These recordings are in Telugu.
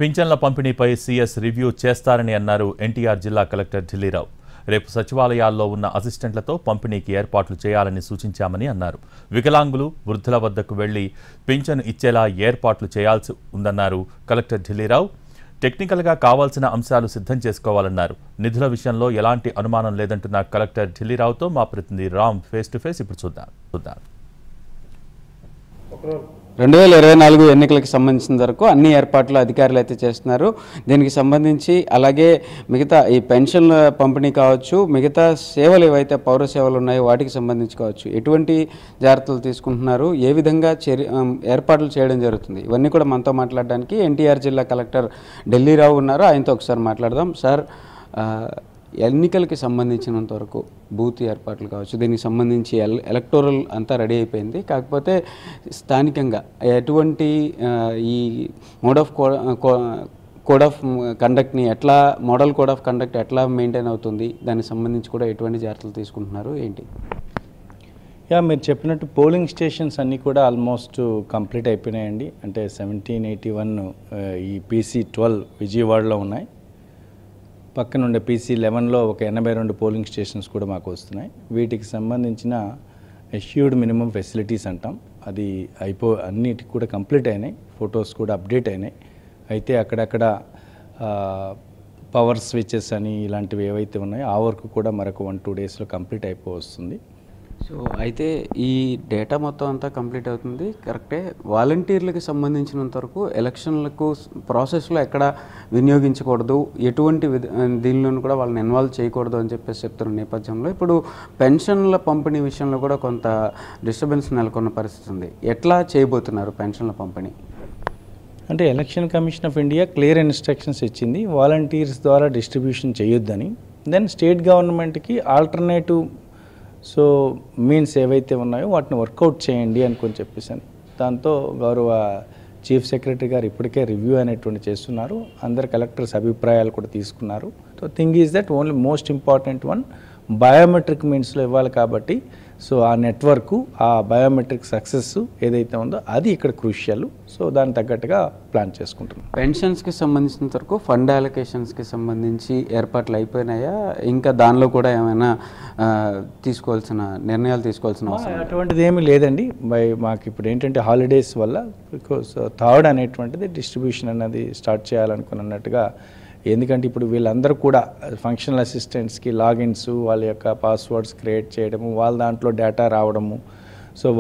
పింఛన్ల పంపిణీపై సీఎస్ రివ్యూ చేస్తారని అన్నారు ఎన్టీఆర్ జిల్లా కలెక్టర్ ఢిల్లీరావు. రేపు సచివాలయాల్లో ఉన్న అసిస్టెంట్లతో పంపిణీకి ఏర్పాట్లు చేయాలని సూచించామని అన్నారు. వికలాంగులు, వృద్ధుల వద్దకు వెళ్లి పింఛను ఇచ్చేలా ఏర్పాట్లు చేయాల్సి ఉందన్నారు కలెక్టర్ ఢిల్లీరావు. టెక్నికల్గా కావాల్సిన అంశాలు సిద్ధం చేసుకోవాలన్నారు. నిధుల విషయంలో ఎలాంటి అనుమానం లేదంటున్న కలెక్టర్ ఢిల్లీరావుతో మా ప్రతినిధి రామ్ ఫేస్ టు ఫేస్ ఇప్పుడు చూద్దాం. 2024 ఎన్నికలకు సంబంధించిన వరకు అన్ని ఏర్పాట్లు అధికారులు అయితే చేస్తున్నారు. దీనికి సంబంధించి అలాగే మిగతా ఈ పెన్షన్ల పంపిణీ కావచ్చు, మిగతా సేవలు ఏవైతే పౌర సేవలు ఉన్నాయో వాటికి సంబంధించి కావచ్చు, ఎటువంటి జాగ్రత్తలు తీసుకుంటున్నారు, ఏ విధంగా ఏర్పాట్లు చేయడం జరుగుతుంది, ఇవన్నీ కూడా మనతో మాట్లాడడానికి ఎన్టీఆర్ జిల్లా కలెక్టర్ ఢిల్లీరావు ఉన్నారు. ఆయనతో ఒకసారి మాట్లాడదాం. సార్, ఎన్నికలకి సంబంధించినంత వరకు బూత్ ఏర్పాట్లు కావచ్చు, దీనికి సంబంధించి ఎలక్టోరల్ అంతా రెడీ అయిపోయింది. కాకపోతే స్థానికంగా ఎటువంటి ఈ కోడ్ ఆఫ్ కండక్ట్ని ఎట్లా, మోడల్ కోడ్ ఆఫ్ కండక్ట్ ఎట్లా మెయింటైన్ అవుతుంది, దానికి సంబంధించి కూడా ఎటువంటి జాగ్రత్తలు తీసుకుంటున్నారు ఏంటి? మీరు చెప్పినట్టు పోలింగ్ స్టేషన్స్ అన్నీ కూడా ఆల్మోస్ట్ కంప్లీట్ అయిపోయినాయండి. అంటే 1781 ఈ PC-12 విజయవాడలో ఉన్నాయి. పక్కన ఉండే PC-11లో ఒక 82 పోలింగ్ స్టేషన్స్ కూడా మాకు వస్తున్నాయి. వీటికి సంబంధించిన అష్యూర్డ్ మినిమం ఫెసిలిటీస్ అంటాం, అది అన్నిటికి కూడా కంప్లీట్ అయినాయి. ఫొటోస్ కూడా అప్డేట్ అయినాయి. అయితే అక్కడక్కడ పవర్ స్విచెస్ అని ఇలాంటివి ఏవైతే ఉన్నాయో ఆ వర్క్ కూడా మరొక 1-2 డేస్లో కంప్లీట్ అయిపోతుంది. సో అయితే ఈ డేటా మొత్తం అంతా కంప్లీట్ అవుతుంది, కరెక్టే. వాలంటీర్లకు సంబంధించినంత వరకు ఎలక్షన్లకు ప్రాసెస్లో ఎక్కడ వినియోగించకూడదు, ఎటువంటి దీనిలోనూ కూడా వాళ్ళని ఇన్వాల్వ్ చేయకూడదు అని చెప్పేసి చెప్తున్న నేపథ్యంలో ఇప్పుడు పెన్షన్ల పంపిణీ విషయంలో కూడా కొంత డిస్టర్బెన్స్ నెలకొన్న పరిస్థితి ఉంది. ఎట్లా చేయబోతున్నారు పెన్షన్ల పంపిణీ? అంటే election commission of India clear instructions ఇచ్చింది, వాలంటీర్స్ ద్వారా డిస్ట్రిబ్యూషన్ చేయొద్దని. దెన్ స్టేట్ గవర్నమెంట్కి ఆల్టర్నేటివ్ మీన్స్ ఏవైతే ఉన్నాయో వాటిని వర్కౌట్ చేయండి అనుకొని చెప్పేసాను. దాంతో గౌరవ చీఫ్ సెక్రటరీ గారు ఇప్పటికే రివ్యూ అనేటువంటి చేస్తున్నారు. అందరు కలెక్టర్స్ అభిప్రాయాలు కూడా తీసుకున్నారు. So thing is that only most important one biometric మీన్స్లో ఇవ్వాలి కాబట్టి ఆ నెట్వర్క్, ఆ బయోమెట్రిక్ సక్సెస్ ఏదైతే ఉందో అది ఇక్కడ క్రూషియల్. సో దానికి తగ్గట్టుగా ప్లాన్ చేసుకుంటున్నాం. పెన్షన్స్కి సంబంధించిన వరకు ఫండ్ అలొకేషన్స్కి సంబంధించి ఏర్పాట్లు అయిపోయినాయా? ఇంకా దానిలో కూడా ఏమైనా నిర్ణయాలు తీసుకోవాల్సిన అవసరం? అటువంటిది ఏమీ లేదండి. మాకు ఇప్పుడు ఏంటంటే హాలిడేస్ వల్ల బికాస్ 3rd అనేటువంటిది డిస్ట్రిబ్యూషన్ అన్నది స్టార్ట్ చేయాలనుకున్నట్టుగా. ఎందుకంటే ఇప్పుడు వీళ్ళందరూ కూడా ఫంక్షనల్ అసిస్టెంట్స్కి లాగిన్స్, వాళ్ళ యొక్క పాస్వర్డ్స్ క్రియేట్ చేయడము, వాళ్ళ దాంట్లో డేటా రావడము,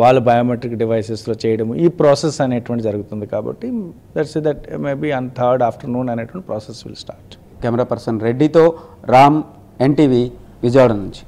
వాళ్ళు బయోమెట్రిక్ డివైసెస్లో చేయడము, ఈ ప్రాసెస్ అనేటువంటి జరుగుతుంది. కాబట్టి that maybe on 3rd afternoon అనేటువంటి process will start. Camera person రెడ్డితో రామ్, NTV, విజయవాడ నుంచి.